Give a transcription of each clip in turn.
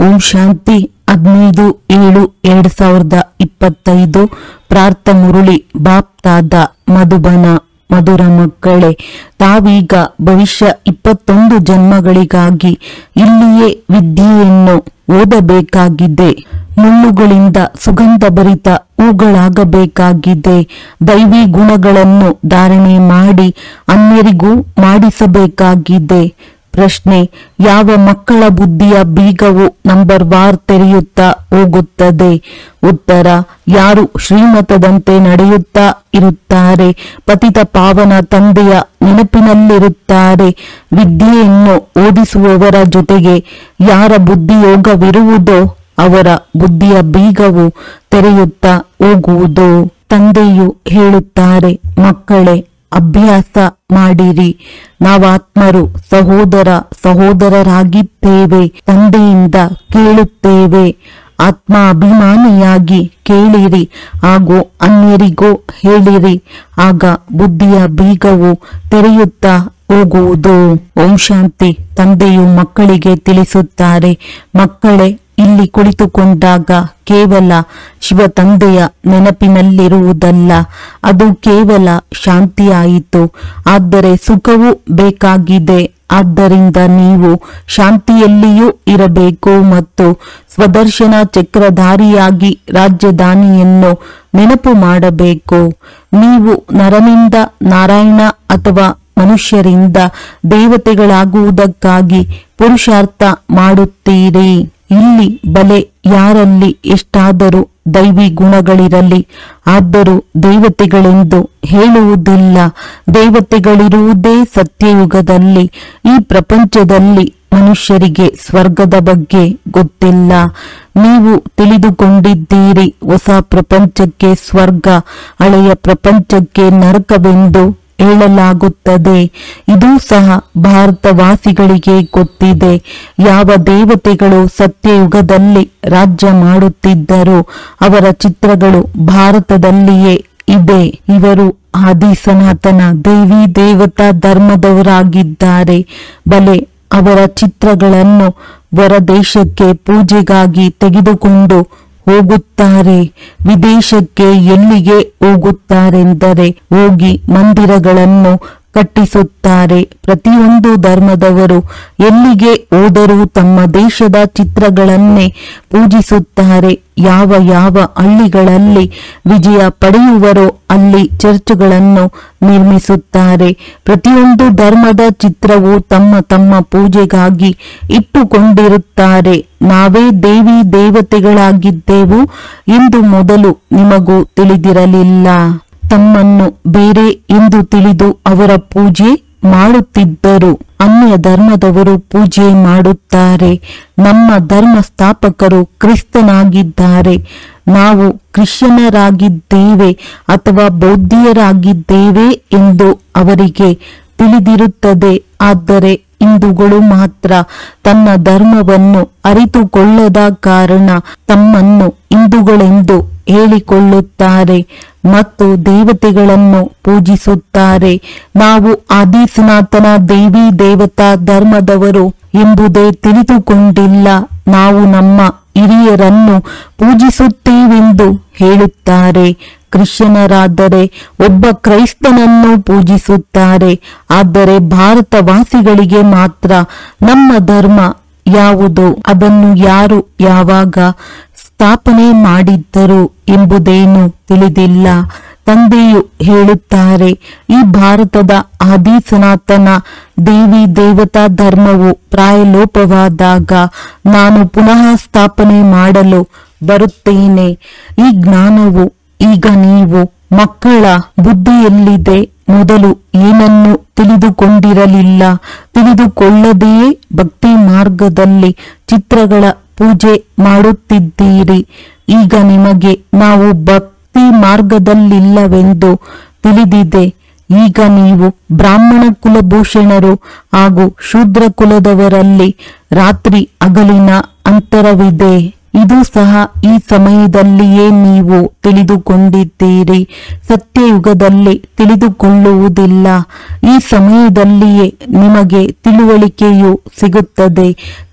ಓಂ ಶಾಂತಿ 15/7/2025 ಪ್ರಾರ್ಥ ಮುರುಳಿ ಬಾಪ್ತಾದ ಮಧುಬನ. ಮಧುರ ಮಕ್ಕಳೇ, ತಾವೀಗ ಭವಿಷ್ಯ 21 ಜನ್ಮಗಳಿಗಾಗಿ ಇಲ್ಲಿಯೇ ವಿದ್ಯೆಯನ್ನು ಓದಬೇಕಾಗಿದೆ. ಮುಳ್ಳುಗಳಿಂದ ಸುಗಂಧಭರಿತ ಹೂಗಳಾಗಬೇಕಾಗಿದೆ. ದೈವಿ ಗುಣಗಳನ್ನು ಧಾರಣೆ ಮಾಡಿ ಅನ್ಯರಿಗೂ ಮಾಡಿಸಬೇಕಾಗಿದೆ. ಪ್ರಶ್ನೆ: ಯಾವ ಮಕ್ಕಳ ಬುದ್ಧಿಯ ಬೀಗವು ನಂಬರ್ ವಾರ್ ತೆರೆಯುತ್ತಾ ಹೋಗುತ್ತದೆ? ಉತ್ತರ: ಯಾರು ಶ್ರೀಮತದಂತೆ ನಡೆಯುತ್ತಾ ಇರುತ್ತಾರೆ, ಪತಿತ ಪಾವನ ತಂದೆಯ ನೆನಪಿನಲ್ಲಿರುತ್ತಾರೆ. ವಿದ್ಯೆಯನ್ನು ಓದಿಸುವವರ ಜೊತೆಗೆ ಯಾರ ಬುದ್ಧಿಯೋಗವಿರುವುದೋ ಅವರ ಬುದ್ಧಿಯ ಬೀಗವು ತೆರೆಯುತ್ತಾ ಹೋಗುವುದು. ತಂದೆಯು ಹೇಳುತ್ತಾರೆ, ಮಕ್ಕಳೇ, ಅಭ್ಯಾಸ ಮಾಡಿರಿ. ನಾವಾತ್ಮರು ಸಹೋದರ ಸಹೋದರರಾಗಿದ್ದೇವೆ. ತಂದೆಯಿಂದ ಕೇಳುತ್ತೇವೆ. ಆತ್ಮ ಅಭಿಮಾನಿಯಾಗಿ ಕೇಳಿರಿ ಹಾಗೂ ಅನ್ಯರಿಗೂ ಹೇಳಿರಿ. ಆಗ ಬುದ್ಧಿಯ ಬೀಗವು ತೆರೆಯುತ್ತಾ ಹೋಗುವುದು. ಓಂ ಶಾಂತಿ. ತಂದೆಯು ಮಕ್ಕಳಿಗೆ ತಿಳಿಸುತ್ತಾರೆ, ಮಕ್ಕಳೇ, ಇಲ್ಲಿ ಕುಳಿತುಕೊಂಡಾಗ ಕೇವಲ ಶಿವ ತಂದೆಯ ನೆನಪಿನಲ್ಲಿರುವುದಲ್ಲ, ಅದು ಕೇವಲ ಶಾಂತಿಯಾಯಿತು. ಆದರೆ ಸುಖವೂ ಬೇಕಾಗಿದೆ. ಆದ್ದರಿಂದ ನೀವು ಶಾಂತಿಯಲ್ಲಿಯೂ ಇರಬೇಕು ಮತ್ತು ಸ್ವದರ್ಶನ ಚಕ್ರಧಾರಿಯಾಗಿ ರಾಜಧಾನಿಯನ್ನು ನೆನಪು ಮಾಡಬೇಕು. ನೀವು ನರನಿಂದ ನಾರಾಯಣ ಅಥವಾ ಮನುಷ್ಯರಿಂದ ದೇವತೆಗಳಾಗುವುದಕ್ಕಾಗಿ ಪುರುಷಾರ್ಥ ಮಾಡುತ್ತೀರಿ. ಇಲ್ಲಿ ಬಲೆ ಯಾರಲ್ಲಿ ಎಷ್ಟಾದರೂ ದೈವಿ ಗುಣಗಳಿರಲಿ, ಆದರೂ ದೇವತೆಗಳೆಂದು ಹೇಳುವುದಿಲ್ಲ. ದೇವತೆಗಳಿರುವುದೇ ಸತ್ಯಯುಗದಲ್ಲಿ. ಈ ಪ್ರಪಂಚದಲ್ಲಿ ಮನುಷ್ಯರಿಗೆ ಸ್ವರ್ಗದ ಬಗ್ಗೆ ಗೊತ್ತಿಲ್ಲ. ನೀವು ತಿಳಿದುಕೊಂಡಿದ್ದೀರಿ ಹೊಸ ಪ್ರಪಂಚಕ್ಕೆ ಸ್ವರ್ಗ, ಹಳೆಯ ಪ್ರಪಂಚಕ್ಕೆ ನರಕವೆಂದು ಹೇಳಲಾಗುತ್ತದೆ. ಇದು ಸಹ ಭಾರತವಾಸಿಗಳಿಗೆ ಗೊತ್ತಿದೆ. ಯಾವ ದೇವತೆಗಳು ಸತ್ಯಯುಗದಲ್ಲಿ ರಾಜ್ಯ ಮಾಡುತ್ತಿದ್ದರೋ ಅವರ ಚಿತ್ರಗಳು ಭಾರತದಲ್ಲಿಯೇ ಇದೆ. ಇವರು ಆದಿ ಸನಾತನ ದೇವಿ ದೇವತಾ ಧರ್ಮದವರಾಗಿದ್ದಾರೆ. ಬಲೆ ಅವರ ಚಿತ್ರಗಳನ್ನು ಹೊರದೇಶಕ್ಕೆ ಪೂಜೆಗಾಗಿ ತೆಗೆದುಕೊಂಡು ಹೋಗುತ್ತಾರೆ. ವಿದೇಶಕ್ಕೆ ಎಲ್ಲಿಗೆ ಹೋಗುತ್ತಾರೆಂದರೆ ಹೋಗಿ ಮಂದಿರಗಳನ್ನು ಕಟ್ಟಿಸುತ್ತಾರೆ. ಪ್ರತಿಯೊಂದು ಧರ್ಮದವರು ಎಲ್ಲಿಗೆ ಹೋದರೂ ತಮ್ಮ ದೇಶದ ಚಿತ್ರಗಳನ್ನೇ ಪೂಜಿಸುತ್ತಾರೆ. ಯಾವ ಯಾವ ಹಳ್ಳಿಗಳಲ್ಲಿ ವಿಜಯ ಪಡೆಯುವರೋ ಅಲ್ಲಿ ಚರ್ಚ್ಗಳನ್ನು ನಿರ್ಮಿಸುತ್ತಾರೆ. ಪ್ರತಿಯೊಂದು ಧರ್ಮದ ಚಿತ್ರವು ತಮ್ಮ ತಮ್ಮ ಪೂಜೆಗಾಗಿ ಇಟ್ಟುಕೊಂಡಿರುತ್ತಾರೆ. ನಾವೇ ದೇವಿ ದೇವತೆಗಳಾಗಿದ್ದೆವು ಎಂದು ಮೊದಲು ನಿಮಗೂ ತಿಳಿದಿರಲಿಲ್ಲ. ತಮ್ಮನ್ನು ಬೇರೆ ಎಂದು ತಿಳಿದು ಅವರ ಪೂಜೆ ಮಾಡುತ್ತಿದ್ದರು. ಅನ್ಯ ಧರ್ಮದವರು ಪೂಜೆ ಮಾಡುತ್ತಾರೆ. ನಮ್ಮ ಧರ್ಮ ಸ್ಥಾಪಕರು ಕ್ರಿಸ್ತನಾಗಿದ್ದಾರೆ. ನಾವು ಕ್ರಿಶ್ಚಿಯನರಾಗಿದ್ದೇವೆ ಅಥವಾ ಬೌದ್ಧಿಯರಾಗಿದ್ದೇವೆ ಎಂದು ಅವರಿಗೆ ತಿಳಿದಿರುತ್ತದೆ. ಆದರೆ ಹಿಂದೂಗಳು ಮಾತ್ರ ತನ್ನ ಧರ್ಮವನ್ನು ಅರಿತುಕೊಳ್ಳದ ಕಾರಣ ತಮ್ಮನ್ನು ಹಿಂದೂಗಳೆಂದು ಹೇಳಿಕೊಳ್ಳುತ್ತಾರೆ ಮತ್ತು ದೇವತೆಗಳನ್ನು ಪೂಜಿಸುತ್ತಾರೆ. ನಾವು ಆದಿ ಸನಾತನ ದೇವಿ ದೇವತಾ ಧರ್ಮದವರು ಎಂಬುದೇ ತಿಳಿದುಕೊಂಡಿಲ್ಲ. ನಾವು ನಮ್ಮ ಹಿರಿಯರನ್ನು ಪೂಜಿಸುತ್ತೇವೆಂದು ಹೇಳುತ್ತಾರೆ. ಕ್ರಿಶ್ಚಿಯನರಾದರೆ ಒಬ್ಬ ಕ್ರೈಸ್ತನನ್ನು ಪೂಜಿಸುತ್ತಾರೆ. ಆದರೆ ಭಾರತವಾಸಿಗಳಿಗೆ ಮಾತ್ರ ನಮ್ಮ ಧರ್ಮ ಯಾವುದು, ಅದನ್ನು ಯಾರು ಯಾವಾಗ ಸ್ಥಾಪನೆ ಮಾಡಿದ್ದರು ಎಂಬುದೇನು ತಿಳಿದಿಲ್ಲ. ತಂದೆಯು ಹೇಳುತ್ತಾರೆ, ಈ ಭಾರತದ ಆದಿ ಸನಾತನ ದೇವಿ ದೇವತಾ ಧರ್ಮವು ಪ್ರಾಯಲೋಪವಾದಾಗ ನಾನು ಪುನಃ ಸ್ಥಾಪನೆ ಮಾಡಲು ಬರುತ್ತೇನೆ. ಈ ಜ್ಞಾನವು ಈಗ ನೀವು ಮಕ್ಕಳ ಬುದ್ಧಿಯಲ್ಲಿದೆ. ಮೊದಲು ಏನನ್ನು ತಿಳಿದುಕೊಂಡಿರಲಿಲ್ಲ. ತಿಳಿದುಕೊಳ್ಳದೆಯೇ ಭಕ್ತಿ ಮಾರ್ಗದಲ್ಲಿ ಚಿತ್ರಗಳ ಪೂಜೆ ಮಾಡುತ್ತಿದ್ದೀರಿ. ಈಗ ನಿಮಗೆ ನಾವು ಭಕ್ತಿ ಮಾರ್ಗದಲ್ಲಿಲ್ಲವೆಂದು ತಿಳಿದಿದೆ. ಈಗ ನೀವು ಬ್ರಾಹ್ಮಣ ಕುಲಭೂಷಣರು ಹಾಗೂ ಶೂದ್ರ ಕುಲದವರಲ್ಲಿ ರಾತ್ರಿ ಹಗಲಿನ ಅಂತರವಿದೆ. ಇದು ಸಹ ಈ ಸಮಯದಲ್ಲಿಯೇ ನೀವು ತಿಳಿದುಕೊಂಡಿದ್ದೀರಿ. ಸತ್ಯಯುಗದಲ್ಲಿ ತಿಳಿದುಕೊಳ್ಳುವುದಿಲ್ಲ. ಈ ಸಮಯದಲ್ಲಿಯೇ ನಿಮಗೆ ತಿಳುವಳಿಕೆಯು ಸಿಗುತ್ತದೆ.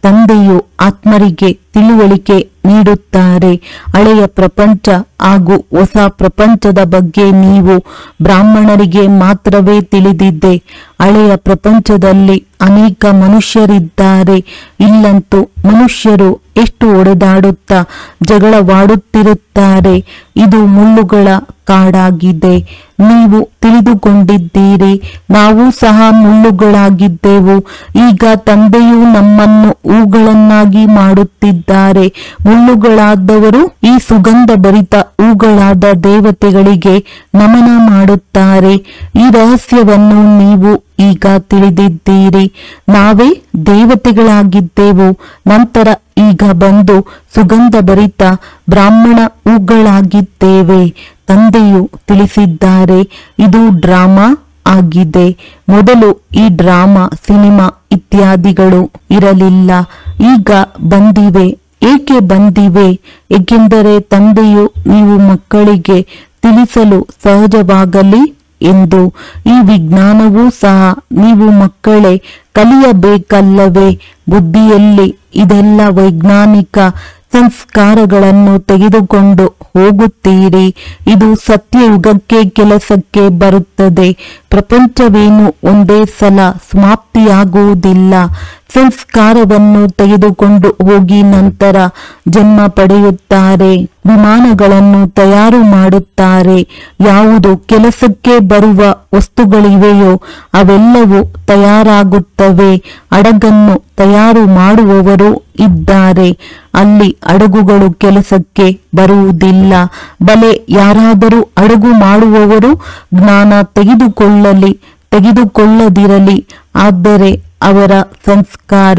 ತಂದೆಯು ಆತ್ಮರಿಗೆ ತಿಳುವಳಿಕೆ ನೀಡುತ್ತಾರೆ. ಹಳೆಯ ಪ್ರಪಂಚ ಹಾಗೂ ಹೊಸ ಪ್ರಪಂಚದ ಬಗ್ಗೆ ನೀವು ಬ್ರಾಹ್ಮಣರಿಗೆ ಮಾತ್ರವೇ ತಿಳಿದಿದೆ. ಹಳೆಯ ಪ್ರಪಂಚದಲ್ಲಿ ಅನೇಕ ಮನುಷ್ಯರಿದ್ದಾರೆ. ಇಲ್ಲಂತೂ ಮನುಷ್ಯರು ಎಷ್ಟು ಹೊಡೆದಾಡುತ್ತಾ ಜಗಳವಾಡುತ್ತಿರುತ್ತಾರೆ. ಇದು ಮುಳ್ಳುಗಳ ಕಾಡಾಗಿದೆ. ನೀವು ತಿಳಿದುಕೊಂಡಿದ್ದೀರಿ, ನಾವು ಸಹ ಮುಳ್ಳುಗಳಾಗಿದ್ದೆವು. ಈಗ ತಂದೆಯು ನಮ್ಮನ್ನು ಹೂಗಳನ್ನಾಗಿ ಮಾಡುತ್ತಿದ್ದಾರೆ. ಮುಳ್ಳುಗಳಾದವರು ಈ ಸುಗಂಧ ಭರಿತ ಹೂಗಳಾದ ದೇವತೆಗಳಿಗೆ ನಮನ ಮಾಡುತ್ತಾರೆ. ಈ ರಹಸ್ಯವನ್ನು ನೀವು ಈಗ ತಿಳಿದಿದ್ದೀರಿ. ನಾವೇ ದೇವತೆಗಳಾಗಿದ್ದೆವು, ನಂತರ ಈಗ ಬಂದು ಸುಗಂಧ ಭರಿತ ಬ್ರಾಹ್ಮಣ ಹೂಗಳಾಗಿದ್ದೇವೆ. ತಂದೆಯು ತಿಳಿಸಿದ್ದಾರೆ, ಇದು ಡ್ರಾಮಾ ಆಗಿದೆ. ಮೊದಲು ಈ ಡ್ರಾಮಾ, ಸಿನಿಮಾ ಇತ್ಯಾದಿಗಳು ಇರಲಿಲ್ಲ, ಈಗ ಬಂದಿವೆ. ಏಕೆ ಬಂದಿವೆ? ಏಕೆಂದರೆ ತಂದೆಯು ನೀವು ಮಕ್ಕಳಿಗೆ ತಿಳಿಸಲು ಸಹಜವಾಗಲಿ ಎಂದು. ಈ ವಿಜ್ಞಾನವೂ ಸಹ ನೀವು ಮಕ್ಕಳೇ ಕಲಿಯಬೇಕಲ್ಲವೇ? ಬುದ್ಧಿಯಲ್ಲಿ ಇದೆಲ್ಲ ವೈಜ್ಞಾನಿಕ ಸಂಸ್ಕಾರಗಳನ್ನು ತೆಗೆದುಕೊಂಡು ಹೋಗುತ್ತೀರಿ. ಇದು ಸತ್ಯಯುಗಕ್ಕೆ ಕೆಲಸಕ್ಕೆ ಬರುತ್ತದೆ. ಪ್ರಪಂಚವೇನು ಒಂದೇ ಸಲ ಸಮಾಪ್ತಿಯಾಗುವುದಿಲ್ಲ. ಸಂಸ್ಕಾರವನ್ನು ತೆಗೆದುಕೊಂಡು ಹೋಗಿ ನಂತರ ಜನ್ಮ ಪಡೆಯುತ್ತಾರೆ. ವಿಮಾನಗಳನ್ನು ತಯಾರು ಮಾಡುತ್ತಾರೆ. ಯಾವುದು ಕೆಲಸಕ್ಕೆ ಬರುವ ವಸ್ತುಗಳಿವೆಯೋ ಅವೆಲ್ಲವೂ ತಯಾರಾಗುತ್ತವೆ. ಹಡಗನ್ನು ತಯಾರು ಮಾಡುವವರು ಇದ್ದಾರೆ. ಅಲ್ಲಿ ಹಡಗುಗಳು ಕೆಲಸಕ್ಕೆ ಬರುವುದಿಲ್ಲ. ಬಲೆ, ಯಾರಾದರೂ ಹಡಗು ಮಾಡುವವರು ಜ್ಞಾನ ತೆಗೆದುಕೊಳ್ಳಲಿ ತೆಗೆದುಕೊಳ್ಳದಿರಲಿ, ಆದರೆ ಅವರ ಸಂಸ್ಕಾರ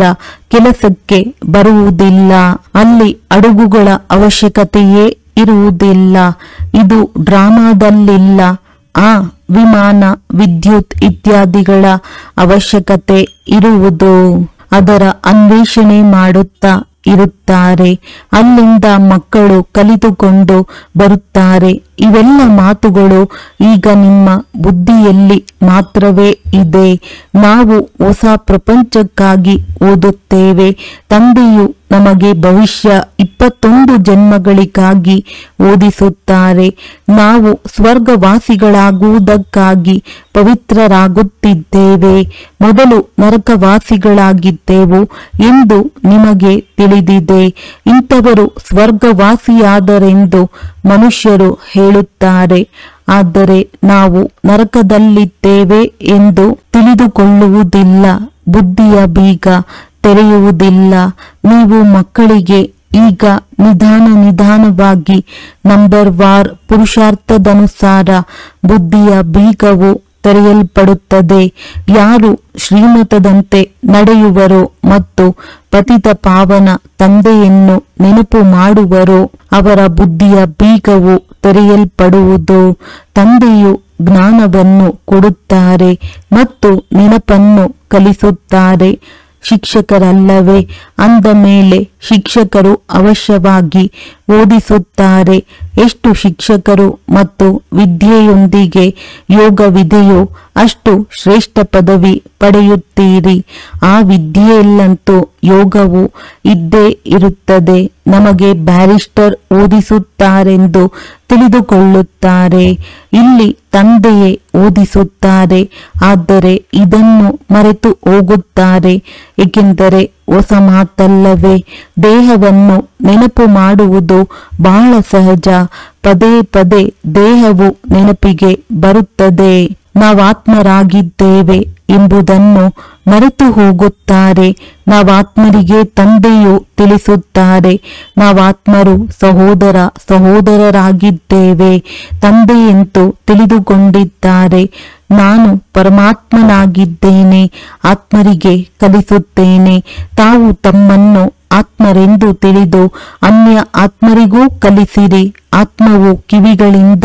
ಕೆಲಸಕ್ಕೆ ಬರುವುದಿಲ್ಲ. ಅಲ್ಲಿ ಹಡಗುಗಳ ಅವಶ್ಯಕತೆಯೇ ಇರುವುದಿಲ್ಲ. ಇದು ಡ್ರಾಮಾದಲ್ಲಿಲ್ಲ. ಆ ವಿಮಾನ, ವಿದ್ಯುತ್ ಇತ್ಯಾದಿಗಳ ಅವಶ್ಯಕತೆ ಇರುವುದು. ಅದರ ಅನ್ವೇಷಣೆ ಮಾಡುತ್ತಾ ಇರುತ್ತಾರೆ. ಅಲ್ಲಿಂದ ಮಕ್ಕಳು ಕಲಿತುಕೊಂಡು ಬರುತ್ತಾರೆ. ಇವೆಲ್ಲ ಮಾತುಗಳು ಈಗ ನಿಮ್ಮ ಬುದ್ಧಿಯಲ್ಲಿ ಮಾತ್ರವೇ ಇದೆ. ನಾವು ಹೊಸ ಪ್ರಪಂಚಕ್ಕಾಗಿ ಓದುತ್ತೇವೆ. ತಂದೆಯು ನಮಗೆ ಭವಿಷ್ಯ 21 ಜನ್ಮಗಳಿಗಾಗಿ ಓದಿಸುತ್ತಾರೆ. ನಾವು ಸ್ವರ್ಗವಾಸಿಗಳಾಗುವುದಕ್ಕಾಗಿ ಪವಿತ್ರರಾಗುತ್ತಿದ್ದೇವೆ. ಮೊದಲು ನರಕವಾಸಿಗಳಾಗಿದ್ದೆವು ಎಂದು ನಿಮಗೆ ತಿಳಿದಿದೆ. ಇಂಥವರು ಸ್ವರ್ಗವಾಸಿಯಾದರೆಂದು ಮನುಷ್ಯರು ಹೇಳುತ್ತಾರೆ. ಆದರೆ ನಾವು ನರಕದಲ್ಲಿದ್ದೇವೆ ಎಂದು ತಿಳಿದುಕೊಳ್ಳುವುದಿಲ್ಲ. ಬುದ್ಧಿಯ ಬೀಗ ತೆರೆಯುವುದಿಲ್ಲ. ನೀವು ಮಕ್ಕಳಿಗೆ ಈಗ ನಿಧಾನವಾಗಿ ನಂಬರ್ವಾರ್ ಪುರುಷಾರ್ಥದನುಸಾರ ಬುದ್ಧಿಯ ಬೀಗವು ತೆರೆಯಲ್ಪಡುತ್ತದೆ. ಯಾರು ಶ್ರೀಮತದಂತೆ ನಡೆಯುವರೋ ಮತ್ತು ಪತಿತ ಪಾವನ ತಂದೆಯನ್ನು ನೆನಪು ಮಾಡುವರೋ ಅವರ ಬುದ್ಧಿಯ ಬೀಗವು ತೆರೆಯಲ್ಪಡುವುದು. ತಂದೆಯು ಜ್ಞಾನವನ್ನು ಕೊಡುತ್ತಾರೆ ಮತ್ತು ನೆನಪನ್ನು ಕಲಿಸುತ್ತಾರೆ. ಶಿಕ್ಷಕರಲ್ಲವೇ? ಅಂದ ಮೇಲೆ ಶಿಕ್ಷಕರು ಅವಶ್ಯವಾಗಿ ಓದಿಸುತ್ತಾರೆ. ಎಷ್ಟು ಶಿಕ್ಷಕರು ಮತ್ತು ವಿದ್ಯೆಯೊಂದಿಗೆ ಯೋಗವಿದೆಯೋ ಅಷ್ಟು ಶ್ರೇಷ್ಠ ಪದವಿ ಪಡೆಯುತ್ತೀರಿ. ಆ ವಿದ್ಯೆಯಲ್ಲಂತೂ ಯೋಗವು ಇದ್ದೇ ಇರುತ್ತದೆ. ನಮಗೆ ಬ್ಯಾರಿಸ್ಟರ್ ಓದಿಸುತ್ತಾರೆಂದು ತಿಳಿದುಕೊಳ್ಳುತ್ತಾರೆ. ಇಲ್ಲಿ ತಂದೆಯೇ ಓದಿಸುತ್ತಾರೆ. ಆದರೆ ಇದನ್ನು ಮರೆತು ಹೋಗುತ್ತಾರೆ. ಏಕೆಂದರೆ ಹೊಸ ಮಾತಲ್ಲವೇ? ದೇಹವನ್ನು ನೆನಪು ಮಾಡುವುದು ಬಹಳ ಸಹಜ. ಪದೇ ಪದೇ ದೇಹವು ನೆನಪಿಗೆ ಬರುತ್ತದೆ. ನಾವಾತ್ಮರಾಗಿದ್ದೇವೆ ಎಂಬುದನ್ನು ಮರೆತು ಹೋಗುತ್ತಾರೆ. ನಾವಾತ್ಮರಿಗೆ ತಂದೆಯು ತಿಳಿಸುತ್ತಾರೆ, ನಾವಾತ್ಮರು ಸಹೋದರರಾಗಿದ್ದೇವೆ. ತಂದೆಯಂತೂ ತಿಳಿದುಕೊಂಡಿದ್ದಾರೆ. ನಾನು ಪರಮಾತ್ಮನಾಗಿದ್ದೇನೆ, ಆತ್ಮರಿಗೆ ಕಲಿಸುತ್ತೇನೆ. ತಾವು ತಮ್ಮನ್ನು ಆತ್ಮರೆಂದು ತಿಳಿದು ಅನ್ಯ ಆತ್ಮರಿಗೂ ಕಲಿಸಿರಿ. ಆತ್ಮವು ಕಿವಿಗಳಿಂದ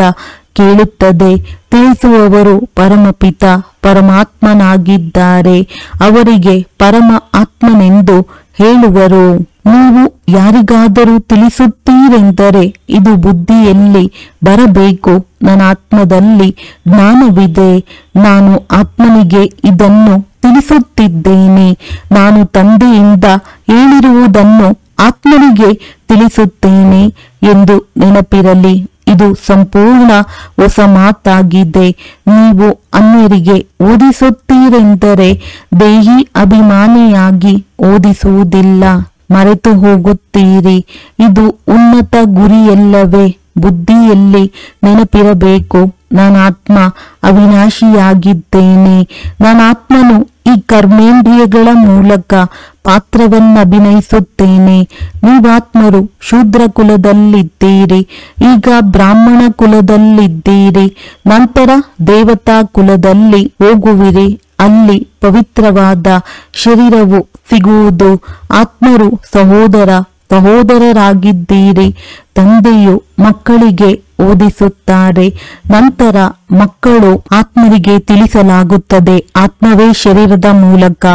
ಕೇಳುತ್ತದೆ. ತಿಳಿಸುವವರು ಪರಮಪಿತ ಪರಮಾತ್ಮನಾಗಿದ್ದಾರೆ. ಅವರಿಗೆ ಪರಮ ಆತ್ಮನೆಂದು ಹೇಳುವರು. ನೀವು ಯಾರಿಗಾದರೂ ತಿಳಿಸುತ್ತೀರೆಂದರೆ ಇದು ಬುದ್ಧಿಯಲ್ಲಿ ಬರಬೇಕು. ನನ್ನ ಆತ್ಮದಲ್ಲಿ ಜ್ಞಾನವಿದೆ. ನಾನು ಆತ್ಮನಿಗೆ ಇದನ್ನು ತಿಳಿಸುತ್ತಿದ್ದೇನೆ. ನಾನು ತಂದೆಯಿಂದ ಹೇಳಿರುವುದನ್ನು ಆತ್ಮರಿಗೆ ತಿಳಿಸುತ್ತೇನೆ ಎಂದು ನೆನಪಿರಲಿ. ಇದು ಸಂಪೂರ್ಣ ಹೊಸ ಮಾತಾಗಿದೆ. ನೀವು ಅನ್ಯರಿಗೆ ಓದಿಸುತ್ತೀರೆಂದರೆ ದೇಹಿ ಅಭಿಮಾನಿಯಾಗಿ ಓದಿಸುವುದಿಲ್ಲ. ಮರೆತು ಹೋಗುತ್ತೀರಿ. ಇದು ಉನ್ನತ ಗುರಿಯಲ್ಲವೇ? ಬುದ್ಧಿಯಲ್ಲಿ ನೆನಪಿರಬೇಕು, ನಾನಾತ್ಮ ಅವಿನಾಶಿಯಾಗಿದ್ದೇನೆ. ನಾನಾತ್ಮನು ಈ ಕರ್ಮೇಂದ್ರಿಯಗಳ ಮೂಲಕ ಪಾತ್ರವನ್ನಭಿನಯಿಸುತ್ತೇನೆ. ನೀವಾತ್ಮರು ಶೂದ್ರ ಕುಲದಲ್ಲಿದ್ದೀರಿ, ಈಗ ಬ್ರಾಹ್ಮಣ ಕುಲದಲ್ಲಿದ್ದೀರಿ, ನಂತರ ದೇವತಾ ಕುಲದಲ್ಲಿ ಹೋಗುವಿರಿ. ಅಲ್ಲಿ ಪವಿತ್ರವಾದ ಶರೀರವು ಸಿಗುವುದು. ಆತ್ಮರು ಸಹೋದರರಾಗಿದ್ದೀರಿ. ತಂದೆಯು ಮಕ್ಕಳಿಗೆ ಓದಿಸುತ್ತಾರೆ, ನಂತರ ಮಕ್ಕಳು ಆತ್ಮರಿಗೆ ತಿಳಿಸಲಾಗುತ್ತದೆ. ಆತ್ಮವೇ ಶರೀರದ ಮೂಲಕ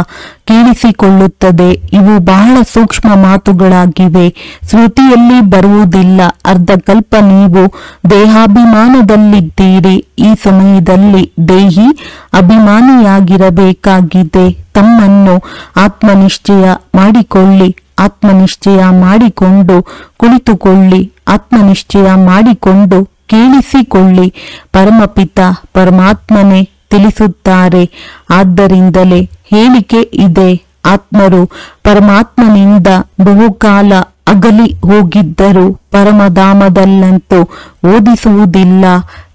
ಕೇಳಿಸಿಕೊಳ್ಳುತ್ತದೆ. ಇವು ಬಹಳ ಸೂಕ್ಷ್ಮ ಮಾತುಗಳಾಗಿವೆ, ಸ್ಮೃತಿಯಲ್ಲಿ ಬರುವುದಿಲ್ಲ. ಅರ್ಧಕಲ್ಪ ನೀವು ದೇಹಾಭಿಮಾನದಲ್ಲಿದ್ದೀರಿ. ಈ ಸಮಯದಲ್ಲಿ ದೇಹಿ ಅಭಿಮಾನಿಯಾಗಿರಬೇಕಾಗಿದೆ. ತಮ್ಮನ್ನು ಆತ್ಮನಿಶ್ಚಯ ಮಾಡಿಕೊಳ್ಳಿ. ಆತ್ಮನಿಶ್ಚಯ ಮಾಡಿಕೊಂಡು ಕುಳಿತುಕೊಳ್ಳಿ. ಆತ್ಮನಿಶ್ಚಯ ಮಾಡಿಕೊಂಡು ಕೇಳಿಸಿಕೊಳ್ಳಿ. ಪರಮಪಿತ ಪರಮಾತ್ಮನೇ ತಿಳಿಸುತ್ತಾರೆ. ಆದ್ದರಿಂದಲೇ ಹೇಳಿಕೆ ಇದೆ, ಆತ್ಮರು ಪರಮಾತ್ಮನಿಂದ ಬಹುಕಾಲ ಅಗಲಿ ಹೋಗಿದ್ದರು. ಪರಮಧಾಮದಲ್ಲಂತೂ ಓದಿಸುವುದಿಲ್ಲ,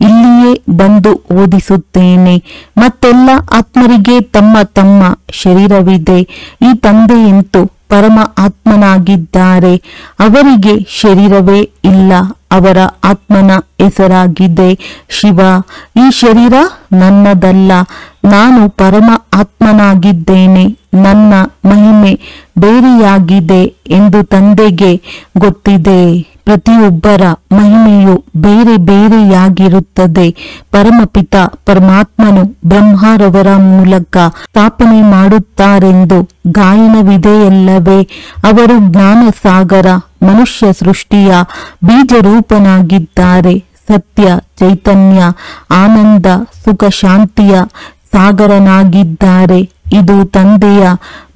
ಇಲ್ಲಿಯೇ ಬಂದು ಓದಿಸುತ್ತೇನೆ. ಮತ್ತೆಲ್ಲ ಆತ್ಮರಿಗೆ ತಮ್ಮ ತಮ್ಮ ಶರೀರವಿದೆ. ಈ ತಂದೆಯಂತೂ ಪರಮ ಆತ್ಮನಾಗಿದ್ದಾರೆ. ಅವರಿಗೆ ಶರೀರವೇ ಇಲ್ಲ. ಅವರ ಆತ್ಮನ ಹೆಸರಾಗಿದೆ ಶಿವ. ಈ ಶರೀರ ನನ್ನದಲ್ಲ. ನಾನು ಪರಮ ಆತ್ಮನಾಗಿದ್ದೇನೆ. ನನ್ನ ಮಹಿಮೆ ಬೇರೆಯಾಗಿದೆ ಎಂದು ತಂದೆಗೆ ಗೊತ್ತಿದೆ. ಪ್ರತಿಯೊಬ್ಬರ ಮಹಿಮೆಯು ಬೇರೆ ಬೇರೆಯಾಗಿರುತ್ತದೆ. ಪರಮಪಿತ ಪರಮಾತ್ಮನು ಬ್ರಹ್ಮರವರ ಮೂಲಕ ಸ್ಥಾಪನೆ ಮಾಡುತ್ತಾರೆಂದು ಗಾಯನವಿದೆಯಲ್ಲವೇ? ಅವರು ಜ್ಞಾನ ಸಾಗರ, ಮನುಷ್ಯ ಸೃಷ್ಟಿಯ ಬೀಜರೂಪನಾಗಿದ್ದಾರೆ. ಸತ್ಯ, ಚೈತನ್ಯ, ಆನಂದ, ಸುಖ, ಶಾಂತಿಯ ಸಾಗರನಾಗಿದ್ದಾರೆ. ಇದು ತಂದೆಯ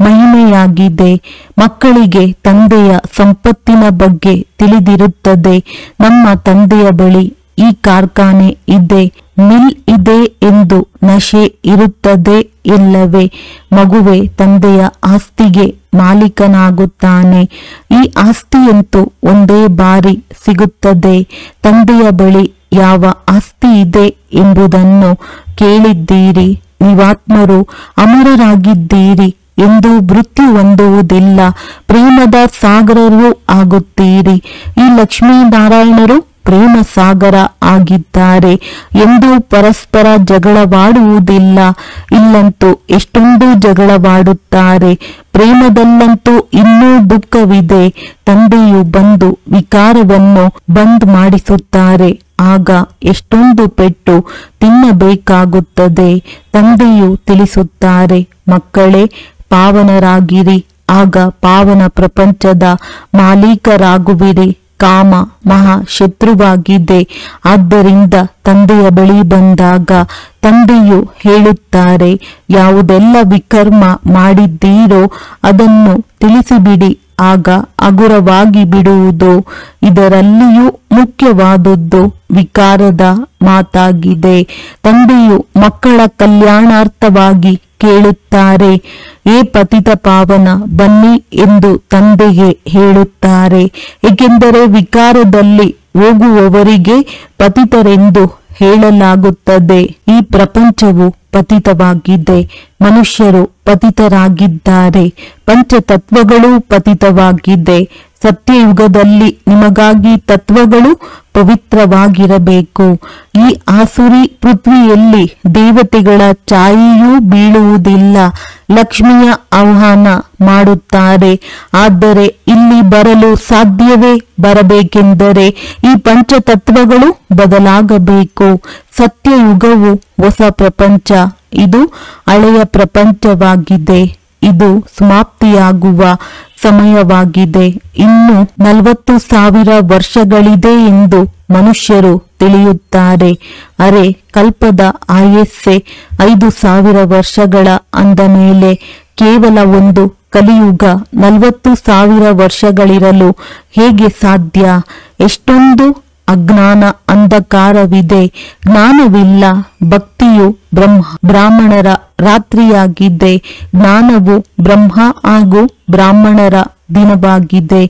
ಮಹಿಮೆಯಾಗಿದೆ. ಮಕ್ಕಳಿಗೆ ತಂದೆಯ ಸಂಪತ್ತಿನ ಬಗ್ಗೆ ತಿಳಿದಿರುತ್ತದೆ. ನಮ್ಮ ತಂದೆಯ ಬಳಿ ಈ ಕಾರ್ಖಾನೆ ಇದೆ, ಮಿಲ್ ಇದೆ ಎಂದು ನಶೆ ಇರುತ್ತದೆ ಇಲ್ಲವೇ? ಮಗುವೆ ತಂದೆಯ ಆಸ್ತಿಗೆ ಮಾಲೀಕನಾಗುತ್ತಾನೆ. ಈ ಆಸ್ತಿಯಂತೂ ಒಂದೇ ಬಾರಿ ಸಿಗುತ್ತದೆ. ತಂದೆಯ ಬಳಿ ಯಾವ ಆಸ್ತಿ ಇದೆ ಎಂಬುದನ್ನು ಕೇಳಿದ್ದೀರಿ. ನೀವಾತ್ಮರು ಅಮರರಾಗಿದ್ದೀರಿ ಎಂದು ಮೃತ್ಯು ಹೊಂದುವುದಿಲ್ಲ. ಪ್ರೇಮದ ಸಾಗರರು ಆಗುತ್ತೀರಿ. ಈ ಲಕ್ಷ್ಮೀನಾರಾಯಣರು ಪ್ರೇಮ ಸಾಗರ ಆಗಿದ್ದಾರೆ ಎಂದು ಪರಸ್ಪರ ಜಗಳವಾಡುವುದಿಲ್ಲ. ಇಲ್ಲಂತೂ ಎಷ್ಟೊಂದು ಜಗಳವಾಡುತ್ತಾರೆ. ಪ್ರೇಮದಲ್ಲಂತೂ ಇನ್ನೂ ದುಃಖವಿದೆ. ತಂದೆಯು ಬಂದು ವಿಕಾರವನ್ನು ಬಂದ್ ಮಾಡಿಸುತ್ತಾರೆ. ಆಗ ಎಷ್ಟೊಂದು ಪೆಟ್ಟು ತಿನ್ನಬೇಕಾಗುತ್ತದೆ. ತಂದೆಯು ತಿಳಿಸುತ್ತಾರೆ, ಮಕ್ಕಳೇ ಪಾವನರಾಗಿರಿ, ಆಗ ಪಾವನ ಪ್ರಪಂಚದ ಮಾಲೀಕರಾಗುವಿರಿ. ಕಾಮ ಮಹಾ ಶತ್ರುವಾಗಿದೆ. ಆದ್ದರಿಂದ ತಂದೆಯ ಬಳಿ ಬಂದಾಗ ತಂದೆಯು ಹೇಳುತ್ತಾರೆ, ಯಾವುದೆಲ್ಲ ವಿಕರ್ಮ ಮಾಡಿದ್ದೀರೋ ಅದನ್ನು ತಿಳಿಸಿಬಿಡಿ, ಆಗ ಹಗುರವಾಗಿ ಬಿಡುವುದು. ಇದರಲ್ಲಿಯೂ ಮುಖ್ಯವಾದದ್ದು ವಿಕಾರದ ಮಾತಾಗಿದೆ. ತಂದೆಯು ಮಕ್ಕಳ ಕಲ್ಯಾಣಾರ್ಥವಾಗಿ ಕೇಳುತ್ತಾರೆ, ಏ ಪತಿತ ಪಾವನ ಬನ್ನಿ ಎಂದು ತಂದೆಗೆ ಹೇಳುತ್ತಾರೆ. ಏಕೆಂದರೆ ವಿಕಾರದಲ್ಲಿ ಹೋಗುವವರಿಗೆ ಪತಿತರೆಂದು ಹೇಳಲಾಗುತ್ತದೆ. ಈ ಪ್ರಪಂಚವು ಪತಿತವಾಗಿದೆ. ಮನುಷ್ಯರು ಪತಿತರಾಗಿದ್ದಾರೆ. ಪಂಚತತ್ವಗಳು ಪತಿತವಾಗಿದೆ. ಸತ್ಯಯುಗದಲ್ಲಿ ನಿಮಗಾಗಿ ತತ್ವಗಳು ಪವಿತ್ರವಾಗಿರಬೇಕು. ಈ ಆಸುರಿ ಪೃಥ್ವಿಯಲ್ಲಿ ದೇವತೆಗಳ ಛಾಯೆಯೂ ಬೀಳುವುದಿಲ್ಲ. ಲಕ್ಷ್ಮಿಯ ಆಹ್ವಾನ ಮಾಡುತ್ತಾರೆ. ಆದರೆ ಇಲ್ಲಿ ಬರಲು ಸಾಧ್ಯವೇ? ಬರಬೇಕೆಂದರೆ ಈ ಪಂಚತತ್ವಗಳು ಬದಲಾಗಬೇಕು. ಸತ್ಯಯುಗವು ಹೊಸ ಪ್ರಪಂಚ, ಇದು ಹಳೆಯ ಪ್ರಪಂಚವಾಗಿದೆ. ಇದು ಸಮಾಪ್ತಿಯಾಗುವ ಸಮಯವಾಗಿದೆ. ಇನ್ನು 40,000 ವರ್ಷಗಳಿದೆ ಎಂದು ಮನುಷ್ಯರು ತಿಳಿಯುತ್ತಾರೆ. ಅರೆ, ಕಲ್ಪದ ಆಯಸ್ಸೆ 5,000 ವರ್ಷಗಳ ಅಂದ ಮೇಲೆ ಕೇವಲ ಒಂದು ಕಲಿಯುಗ 40,000 ವರ್ಷಗಳಿರಲು ಹೇಗೆ ಸಾಧ್ಯ? ಎಷ್ಟೊಂದು ಅಜ್ಞಾನ ಅಂಧಕಾರವಿದೆ, ಜ್ಞಾನವಿಲ್ಲ. ಭಕ್ತಿಯು ಬ್ರಾಹ್ಮಣರ ರಾತ್ರಿಯಾಗಿದೆ, ಜ್ಞಾನವು ಬ್ರಹ್ಮ ಹಾಗೂ ಬ್ರಾಹ್ಮಣರ ದಿನವಾಗಿದೆ.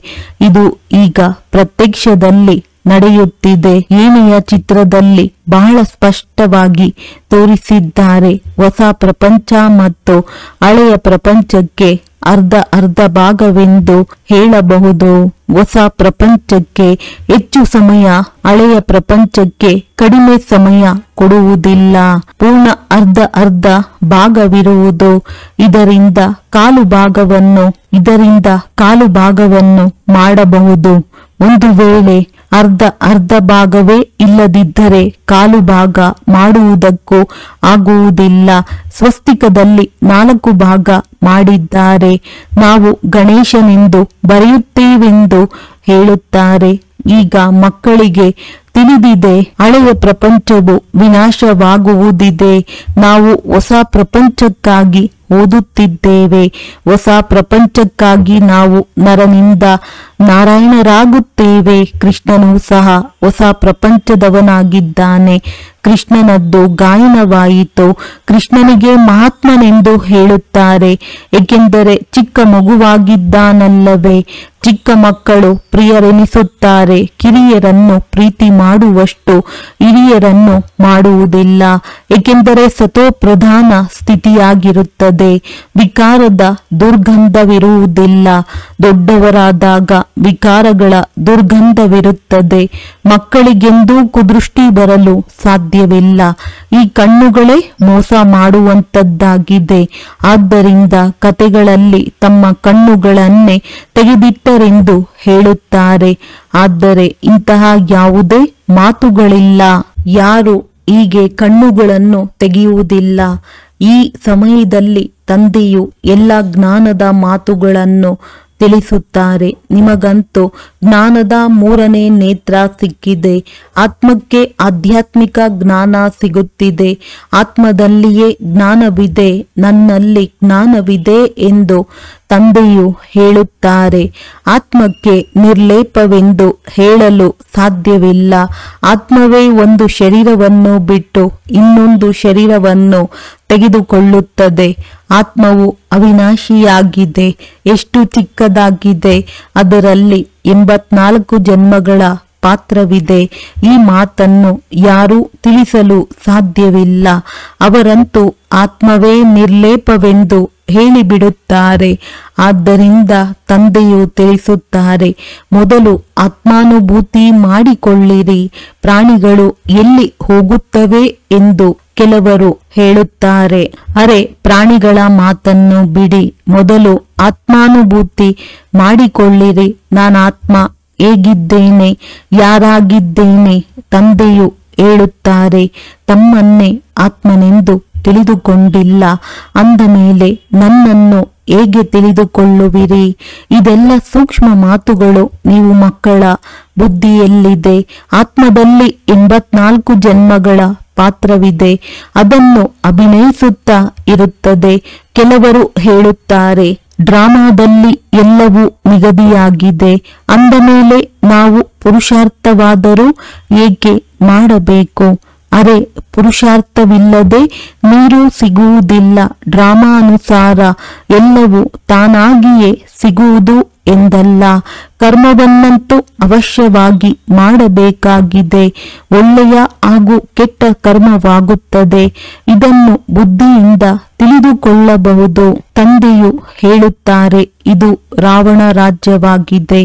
ಇದು ಈಗ ಪ್ರತ್ಯಕ್ಷದಲ್ಲಿ ನಡೆಯುತ್ತಿದೆ. ಏಣಿಯ ಚಿತ್ರದಲ್ಲಿ ಬಹಳ ಸ್ಪಷ್ಟವಾಗಿ ತೋರಿಸಿದ್ದಾರೆ. ಹೊಸ ಪ್ರಪಂಚ ಮತ್ತು ಹಳೆಯ ಪ್ರಪಂಚಕ್ಕೆ ಅರ್ಧ ಭಾಗವೆಂದು ಹೇಳಬಹುದು. ಹೊಸ ಪ್ರಪಂಚಕ್ಕೆ ಹೆಚ್ಚು ಸಮಯ, ಹಳೆಯ ಪ್ರಪಂಚಕ್ಕೆ ಕಡಿಮೆ ಸಮಯ ಕೊಡುವುದಿಲ್ಲ. ಪೂರ್ಣ ಅರ್ಧ ಭಾಗವಿರುವುದು. ಇದರಿಂದ ಕಾಲು ಭಾಗವನ್ನು ಮಾಡಬಹುದು. ಒಂದು ವೇಳೆ ಅರ್ಧ ಭಾಗವೇ ಇಲ್ಲದಿದ್ದರೆ ಕಾಲು ಭಾಗ ಮಾಡುವುದಕ್ಕೂ ಆಗುವುದಿಲ್ಲ. ಸ್ವಸ್ತಿಕದಲ್ಲಿ 4 ಭಾಗ ಮಾಡಿದ್ದಾರೆ. ನಾವು ಗಣೇಶನೆಂದು ಬರೆಯುತ್ತೇವೆಂದು ಹೇಳುತ್ತಾರೆ. ಈಗ ಮಕ್ಕಳಿಗೆ ತಿಳಿದಿದೆ, ಹಳೆಯ ಪ್ರಪಂಚವು ವಿನಾಶವಾಗುವುದಿದೆ. ನಾವು ಹೊಸ ಪ್ರಪಂಚಕ್ಕಾಗಿ ಓದುತ್ತಿದ್ದೇವೆ. ಹೊಸ ಪ್ರಪಂಚಕ್ಕಾಗಿ ನಾವು ನರನಿಂದ ನಾರಾಯಣರಾಗುತ್ತೇವೆ. ಕೃಷ್ಣನು ಸಹ ಹೊಸ ಪ್ರಪಂಚದವನಾಗಿದ್ದಾನೆ. ಕೃಷ್ಣನದ್ದು ಗಾಯನವಾಯಿತು. ಕೃಷ್ಣನಿಗೆ ಮಹಾತ್ಮನೆಂದು ಹೇಳುತ್ತಾರೆ, ಏಕೆಂದರೆ ಚಿಕ್ಕ ಮಗುವಾಗಿದ್ದಾನಲ್ಲವೇ. ಚಿಕ್ಕ ಮಕ್ಕಳು ಪ್ರಿಯರೆನಿಸುತ್ತಾರೆ. ಕಿರಿಯರನ್ನು ಪ್ರೀತಿ ಮಾಡುವಷ್ಟು ಹಿರಿಯರನ್ನು ಮಾಡುವುದಿಲ್ಲ, ಏಕೆಂದರೆ ಸತೋಪ್ರಧಾನ ಸ್ಥಿತಿಯಾಗಿರುತ್ತದೆ. ವಿಕಾರದ ದುರ್ಗಂಧವಿರುವುದಿಲ್ಲ. ದೊಡ್ಡವರಾದಾಗ ವಿಕಾರಗಳ ದುರ್ಗಂಧವಿರುತ್ತದೆ. ಮಕ್ಕಳಿಗೆಂದೂ ಕುದೃಷ್ಟಿ ಬರಲು ಸಾಧ್ಯವಿಲ್ಲ. ಈ ಕಣ್ಣುಗಳೇ ಮೋಸ ಮಾಡುವಂತದ್ದಾಗಿದೆ. ಆದ್ದರಿಂದ ಕತೆಗಳಲ್ಲಿ ತಮ್ಮ ಕಣ್ಣುಗಳನ್ನೇ ತೆಗೆದಿಟ್ಟರೆಂದು ಹೇಳುತ್ತಾರೆ. ಆದರೆ ಇಂತಹ ಯಾವುದೇ ಮಾತುಗಳಿಲ್ಲ. ಯಾರು ಹೀಗೆ ಕಣ್ಣುಗಳನ್ನು ತೆಗೆಯುವುದಿಲ್ಲ. ಈ ಸಮಯದಲ್ಲಿ ತಂದೆಯು ಎಲ್ಲ ಜ್ಞಾನದ ಮಾತುಗಳನ್ನು ತಿಳಿಸುತ್ತಾರೆ. ನಿಮಗಂತೂ ಜ್ಞಾನದ 3ನೇ ನೇತ್ರ ಸಿಕ್ಕಿದೆ. ಆತ್ಮಕ್ಕೆ ಆಧ್ಯಾತ್ಮಿಕ ಜ್ಞಾನ ಸಿಗುತ್ತಿದೆ. ಆತ್ಮದಲ್ಲಿಯೇ ಜ್ಞಾನವಿದೆ, ನನ್ನಲ್ಲಿ ಜ್ಞಾನವಿದೆ ಎಂದು ತಂದೆಯು ಹೇಳುತ್ತಾರೆ. ಆತ್ಮಕ್ಕೆ ನಿರ್ಲೇಪವೆಂದು ಹೇಳಲು ಸಾಧ್ಯವಿಲ್ಲ. ಆತ್ಮವೇ ಒಂದು ಶರೀರವನ್ನು ಬಿಟ್ಟು ಇನ್ನೊಂದು ಶರೀರವನ್ನು ತೆಗೆದುಕೊಳ್ಳುತ್ತದೆ. ಆತ್ಮವು ಅವಿನಾಶಿಯಾಗಿದೆ. ಎಷ್ಟು ಚಿಕ್ಕದಾಗಿದೆ. ಅದರಲ್ಲಿ 84 ಜನ್ಮಗಳ ಪಾತ್ರವಿದೆ. ಈ ಮಾತನ್ನು ಯಾರೂ ತಿಳಿಸಲು ಸಾಧ್ಯವಿಲ್ಲ. ಅವರಂತೂ ಆತ್ಮವೇ ನಿರ್ಲೇಪವೆಂದು ಹೇಳಿಬಿಡುತ್ತಾರೆ. ಆದ್ದರಿಂದ ತಂದೆಯು ತಿಳಿಸುತ್ತಾರೆ, ಮೊದಲು ಆತ್ಮಾನುಭೂತಿ ಮಾಡಿಕೊಳ್ಳಿರಿ. ಪ್ರಾಣಿಗಳು ಎಲ್ಲಿ ಹೋಗುತ್ತವೆ ಎಂದು ಕೆಲವರು ಹೇಳುತ್ತಾರೆ. ಅರೆ, ಪ್ರಾಣಿಗಳ ಮಾತನ್ನು ಬಿಡಿ, ಮೊದಲು ಆತ್ಮಾನುಭೂತಿ ಮಾಡಿಕೊಳ್ಳಿರಿ. ನಾನಾತ್ಮ ಹೇಗಿದ್ದೇನೆ, ಯಾರಾಗಿದ್ದೇನೆ? ತಂದೆಯು ಹೇಳುತ್ತಾರೆ, ತಮ್ಮನ್ನೇ ಆತ್ಮನೆಂದು ತಿಳಿದುಕೊಂಡಿಲ್ಲ ಅಂದ ಮೇಲೆ ನನ್ನನ್ನು ಹೇಗೆ ತಿಳಿದುಕೊಳ್ಳುವಿರಿ? ಇದೆಲ್ಲ ಸೂಕ್ಷ್ಮ ಮಾತುಗಳು. ನೀವು ಮಕ್ಕಳ ಬುದ್ಧಿಯಲ್ಲಿದೆ. ಆತ್ಮದಲ್ಲಿ 84 ಜನ್ಮಗಳ ಪಾತ್ರವಿದೆ. ಅದನ್ನು ಅಭಿನಯಿಸುತ್ತಾ ಇರುತ್ತದೆ. ಕೆಲವರು ಹೇಳುತ್ತಾರೆ, ಡ್ರಾಮಾದಲ್ಲಿ ಎಲ್ಲವೂ ನಿಗದಿಯಾಗಿದೆ. ಅಂದ ಮೇಲೆ ನಾವು ಪುರುಷಾರ್ಥವಾದರೂ ಏಕೆ ಮಾಡಬೇಕು? ಅರೆ, ಪುರುಷಾರ್ಥವಿಲ್ಲದೆ ನೀರು ಸಿಗುವುದಿಲ್ಲ. ಡ್ರಾಮಾನುಸಾರ ಎಲ್ಲವೂ ತಾನಾಗಿಯೇ ಸಿಗುವುದು ಎಂದಲ್ಲ. ಕರ್ಮವನ್ನಂತೂ ಅವಶ್ಯವಾಗಿ ಮಾಡಬೇಕಾಗಿದೆ. ಒಳ್ಳೆಯ ಹಾಗೂ ಕೆಟ್ಟ ಕರ್ಮವಾಗುತ್ತದೆ. ಇದನ್ನು ಬುದ್ಧಿಯಿಂದ ತಿಳಿದುಕೊಳ್ಳಬಹುದು. ತಂದೆಯು ಹೇಳುತ್ತಾರೆ, ಇದು ರಾವಣ ರಾಜ್ಯವಾಗಿದೆ.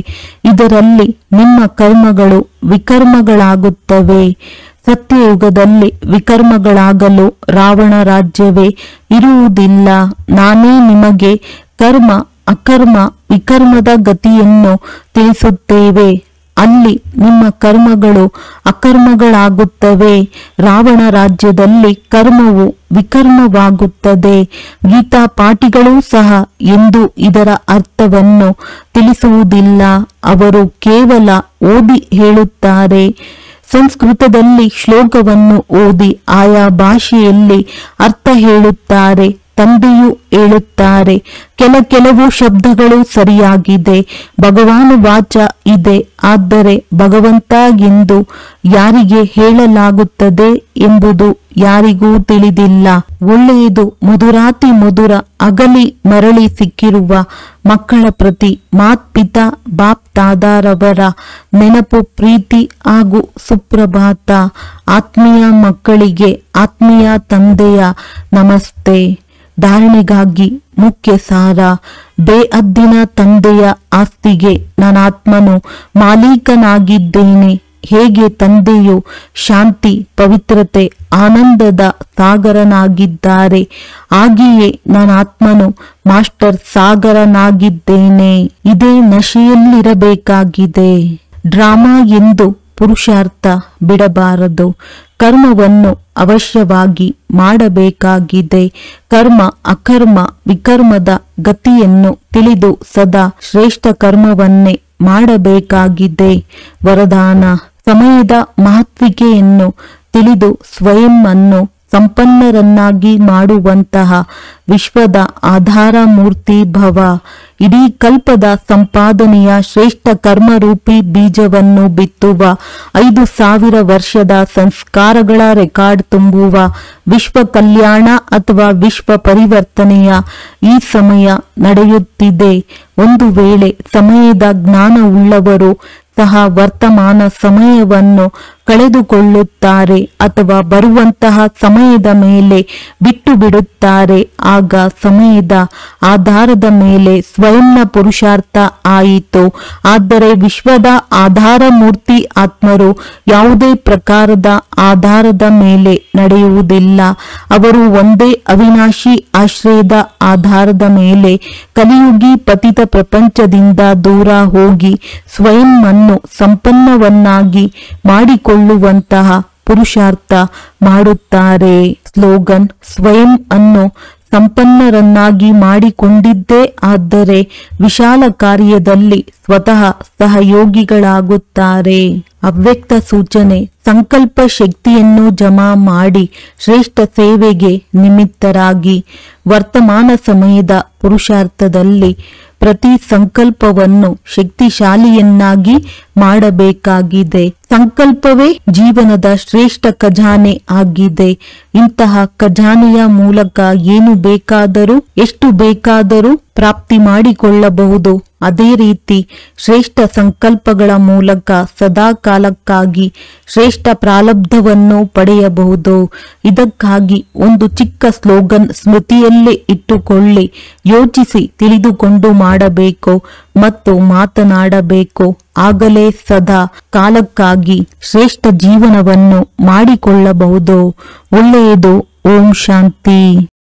ಇದರಲ್ಲಿ ನಿಮ್ಮ ಕರ್ಮಗಳು ವಿಕರ್ಮಗಳಾಗುತ್ತವೆ. ಸತ್ಯಯುಗದಲ್ಲಿ ವಿಕರ್ಮಗಳಾಗಲು ರಾವಣ ರಾಜ್ಯವೇ ಇರುವುದಿಲ್ಲ. ನಾನೇ ನಿಮಗೆ ಕರ್ಮ ಅಕರ್ಮ ವಿಕರ್ಮದ ಗತಿಯನ್ನು ತಿಳಿಸುತ್ತೇವೆ. ಅಲ್ಲಿ ನಿಮ್ಮ ಕರ್ಮಗಳು ಅಕರ್ಮಗಳಾಗುತ್ತವೆ. ರಾವಣ ರಾಜ್ಯದಲ್ಲಿ ಕರ್ಮವು ವಿಕರ್ಮವಾಗುತ್ತದೆ. ಗೀತಾ ಪಾಠಿಗಳೂ ಸಹ ಎಂದು ಇದರ ಅರ್ಥವನ್ನು ತಿಳಿಸುವುದಿಲ್ಲ. ಅವರು ಕೇವಲ ಓದಿ ಹೇಳುತ್ತಾರೆ. ಸಂಸ್ಕೃತದಲ್ಲಿ ಶ್ಲೋಕವನ್ನು ಓದಿ ಆಯಾ ಭಾಷೆಯಲ್ಲಿ ಅರ್ಥ ಹೇಳುತ್ತಾರೆ. ತಂದೆಯು ಹೇಳುತ್ತಾರೆ, ಕೆಲವು ಶಬ್ದಗಳು ಸರಿಯಾಗಿದೆ, ಭಗವಾನ್ ವಾಚ ಇದೆ, ಆದರೆ ಭಗವಂತ ಎಂದು ಯಾರಿಗೆ ಹೇಳಲಾಗುತ್ತದೆ ಎಂಬುದು ಯಾರಿಗೂ ತಿಳಿದಿಲ್ಲ. ಒಳ್ಳೆಯದು, ಮಧುರಾತಿ ಮಧುರ ಅಗಲಿ ಮರಳಿ ಸಿಕ್ಕಿರುವ ಮಕ್ಕಳ ಪ್ರತಿ ಮಾತ್ಪಿತಾ ಬಾಪ್ ತಾದಾರವರ ನೆನಪು, ಪ್ರೀತಿ ಹಾಗೂ ಸುಪ್ರಭಾತ. ಆತ್ಮೀಯ ಮಕ್ಕಳಿಗೆ ಆತ್ಮೀಯ ತಂದೆಯ ನಮಸ್ತೆ. ಧಾರಣೆಗಾಗಿ ಮುಖ್ಯ ಸಾರ: ಬೇಅದ್ದಿನ ತಂದೆಯ ಆಸ್ತಿಗೆ ನಾನಾತ್ಮನು ಮಾಲೀಕನಾಗಿದ್ದೇನೆ. ಹೇಗೆ ತಂದೆಯು ಶಾಂತಿ, ಪವಿತ್ರತೆ, ಆನಂದದ ಸಾಗರನಾಗಿದ್ದಾರೆ, ಹಾಗೆಯೇ ನಾನಾತ್ಮನು ಮಾಸ್ಟರ್ ಸಾಗರನಾಗಿದ್ದೇನೆ. ಇದೇ ನಶೆಯಲ್ಲಿರಬೇಕಾಗಿದೆ. ಡ್ರಾಮಾ ಎಂದು ಪುರುಷಾರ್ಥ ಬಿಡಬಾರದು. ಕರ್ಮವನ್ನು ಅವಶ್ಯವಾಗಿ ಮಾಡಬೇಕಾಗಿದೆ. ಕರ್ಮ, ಅಕರ್ಮ, ವಿಕರ್ಮದ ಗತಿಯನ್ನು ತಿಳಿದು ಸದಾ ಶ್ರೇಷ್ಠ ಕರ್ಮವನ್ನೇ ಮಾಡಬೇಕಾಗಿದೆ. ವರದಾನ: ಸಮಯದ ಮಹತ್ವಿಕೆಯನ್ನು ತಿಳಿದು ಸ್ವಯಂ ಅನ್ನು ಸಂಪನ್ನರನ್ನಾಗಿ ಮಾಡುವಂತಹ ವಿಶ್ವದ ಆಧಾರ ಮೂರ್ತಿ ಭವ. ಇಡೀ ಕಲ್ಪದ ಸಂಪಾದನೆಯ ಶ್ರೇಷ್ಠ ಕರ್ಮರೂಪಿ ಬೀಜವನ್ನು ಬಿತ್ತುವ, 5000 ವರ್ಷದ ಸಂಸ್ಕಾರಗಳ ರೆಕಾರ್ಡ್ ತುಂಬುವ, ವಿಶ್ವ ಕಲ್ಯಾಣ ಅಥವಾ ವಿಶ್ವ ಪರಿವರ್ತನೆಯ ಈ ಸಮಯ ನಡೆಯುತ್ತಿದೆ. ಒಂದು ವೇಳೆ ಸಮಯದ ಜ್ಞಾನವುಳ್ಳವರು ಸಹ ವರ್ತಮಾನ ಸಮಯವನ್ನು ಕಳೆದುಕೊಳ್ಳುತ್ತಾರೆ ಅಥವಾ ಬರುವಂತಹ ಸಮಯದ ಮೇಲೆ ಬಿಟ್ಟು ಬಿಡುತ್ತಾರೆ. ಆಗ ಸಮಯದ ಆಧಾರದ ಮೇಲೆ ಸ್ವಯಂನ ಪುರುಷಾರ್ಥ ಆಯಿತು. ಆದರೆ ವಿಶ್ವದ ಆಧಾರ ಮೂರ್ತಿ ಆತ್ಮರು ಯಾವುದೇ ಪ್ರಕಾರದ ಆಧಾರದ ಮೇಲೆ ನಡೆಯುವುದಿಲ್ಲ. ಅವರು ಒಂದೇ ಅವಿನಾಶಿ ಆಶ್ರಯದ ಆಧಾರದ ಮೇಲೆ ಕಲಿಯುಗಿ ಪತಿತ ಪ್ರಪಂಚದಿಂದ ದೂರ ಹೋಗಿ ಸ್ವಯಂ ಅನ್ನು ಸಂಪನ್ನವನ್ನಾಗಿ ಮಾಡಿಕೊಳ್ಳುವಂತಹ ಪುರುಷಾರ್ಥ ಮಾಡುತ್ತಾರೆ. ಸ್ಲೋಗನ್: ಸ್ವಯಂ ಅನ್ನು ಸಂಪನ್ನರನ್ನಾಗಿ ಮಾಡಿಕೊಂಡಿದ್ದೇ ಆದರೆ ವಿಶಾಲ ಕಾರ್ಯದಲ್ಲಿ ಸ್ವತಃ ಸಹಯೋಗಿಗಳಾಗುತ್ತಾರೆ. ಅವ್ಯಕ್ತ ಸೂಚನೆ: ಸಂಕಲ್ಪ ಶಕ್ತಿಯನ್ನು ಜಮಾ ಮಾಡಿ ಶ್ರೇಷ್ಠ ಸೇವೆಗೆ ನಿಮಿತ್ತರಾಗಿ. ವರ್ತಮಾನ ಸಮಯದ ಪುರುಷಾರ್ಥದಲ್ಲಿ ಪ್ರತಿ ಸಂಕಲ್ಪವನ್ನು ಶಕ್ತಿಶಾಲಿಯನ್ನಾಗಿ ಮಾಡಬೇಕಾಗಿದೆ. ಸಂಕಲ್ಪವೇ ಜೀವನದ ಶ್ರೇಷ್ಠ ಖಜಾನೆ ಆಗಿದೆ. ಇಂತಹ ಖಜಾನೆಯ ಮೂಲಕ ಏನು ಬೇಕಾದರೂ ಎಷ್ಟು ಬೇಕಾದರೂ ಪ್ರಾಪ್ತಿ ಮಾಡಿಕೊಳ್ಳಬಹುದು. ಅದೇ ರೀತಿ ಶ್ರೇಷ್ಠ ಸಂಕಲ್ಪಗಳ ಮೂಲಕ ಸದಾ ಕಾಲಕ್ಕಾಗಿ ಶ್ರೇಷ್ಠ ಪ್ರಾರಬ್ಧವನ್ನು ಪಡೆಯಬಹುದು. ಇದಕ್ಕಾಗಿ ಒಂದು ಚಿಕ್ಕ ಸ್ಲೋಗನ್ ಸ್ಮೃತಿಯಲ್ಲೇ ಇಟ್ಟುಕೊಳ್ಳಿ. ಯೋಚಿಸಿ ತಿಳಿದುಕೊಂಡು ಮಾಡಬೇಕು ಮತ್ತು ಮಾತನಾಡಬೇಕು. ಆಗಲೇ ಸದಾ ಕಾಲಕ್ಕಾಗಿ ಶ್ರೇಷ್ಠ ಜೀವನವನ್ನು ಮಾಡಿಕೊಳ್ಳಬಹುದು. ಒಳ್ಳೆಯದು. ಓಂ ಶಾಂತಿ.